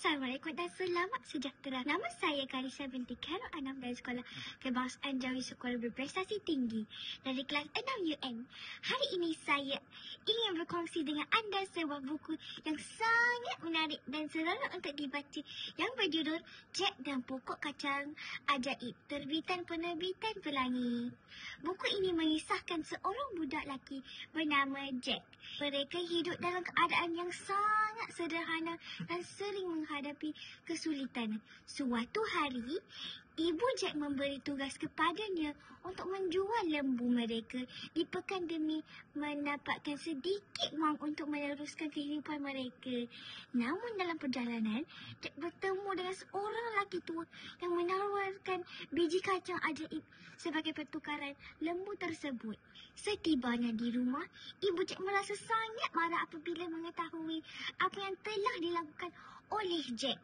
Assalamualaikum dan selamat sejahtera. Nama saya Karissa binti Khairul Anam dari Sekolah Kebangsaan Jawi Sekolah Berprestasi Tinggi dari kelas 6 UN. Hari ini saya ingin berkongsi dengan anda sebuah buku yang sangat menarik dan seronok untuk dibaca yang berjudul Jack dan Pokok Kacang Ajaib, terbitan penerbitan Pelangi. Buku ini mengisahkan seorang budak lelaki bernama Jack. Mereka hidup dalam keadaan yang sangat sederhana dan sering menghadapi kesulitan. Suatu hari, ibu Jack memberi tugas kepadanya untuk menjual lembu mereka di pekan demi mendapatkan sedikit wang untuk meneruskan kehidupan mereka. Namun dalam perjalanan, Jack bertemu dengan seorang lelaki tua yang menawarkan biji kacang ajaib sebagai pertukaran lembu tersebut. Setibanya di rumah, ibu Jack merasa sangat marah apabila mengetahui apa yang telah dilakukan oleh Jack.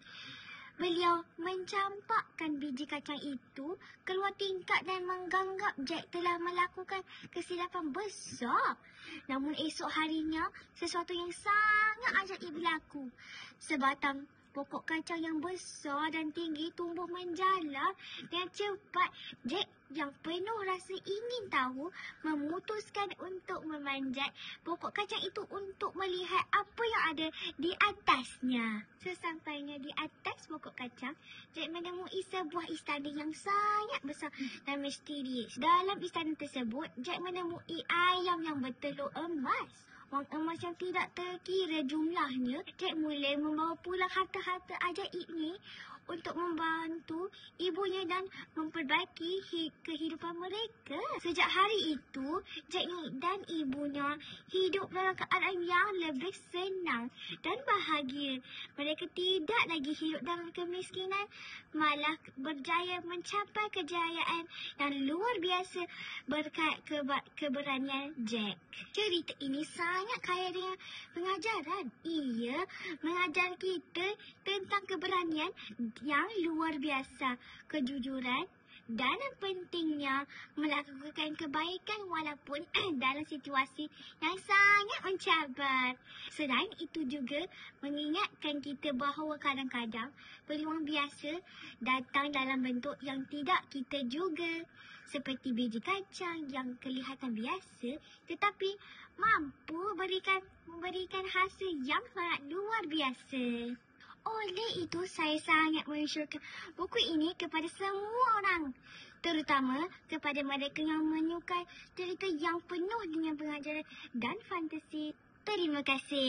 Beliau mencampakkan biji kacang itu keluar tingkap dan menganggap Jack telah melakukan kesilapan besar. Namun esok harinya, sesuatu yang sangat ajaib berlaku. Sebatang pokok kacang yang besar dan tinggi tumbuh menjalar dengan cepat. Jack yang penuh rasa ingin tahu memutuskan untuk memanjat pokok kacang itu untuk melihat apa yang ada di atasnya. Sesampainya di atas pokok kacang, Jack menemui sebuah istana yang sangat besar dan misterius. Dalam istana tersebut, Jack menemui ayam yang bertelur emas. Wang emas yang tidak terkira jumlahnya. Jack mulai membawa pulang harta-harta ajaib ini untuk membantu ibunya dan memperbaiki kehidupan mereka. Sejak hari itu, Jack dan ibunya hidup dalam keadaan yang lebih senang dan bahagia. Mereka tidak lagi hidup dalam kemiskinan, malah berjaya mencapai kejayaan yang luar biasa berkat keberanian Jack. Cerita ini sangat kaya dengan pengajaran. Ia mengajar kita tentang keberanian yang luar biasa, kejujuran dan pentingnya melakukan kebaikan walaupun dalam situasi yang sangat mencabar. Selain itu juga mengingatkan kita bahawa kadang-kadang peluang biasa datang dalam bentuk yang tidak kita juga. Seperti biji kacang yang kelihatan biasa tetapi mampu memberikan hasil yang sangat luar biasa. Oleh itu, saya sangat mensyukurkan buku ini kepada semua orang, terutama kepada mereka yang menyukai cerita yang penuh dengan pengajaran dan fantasi. Terima kasih.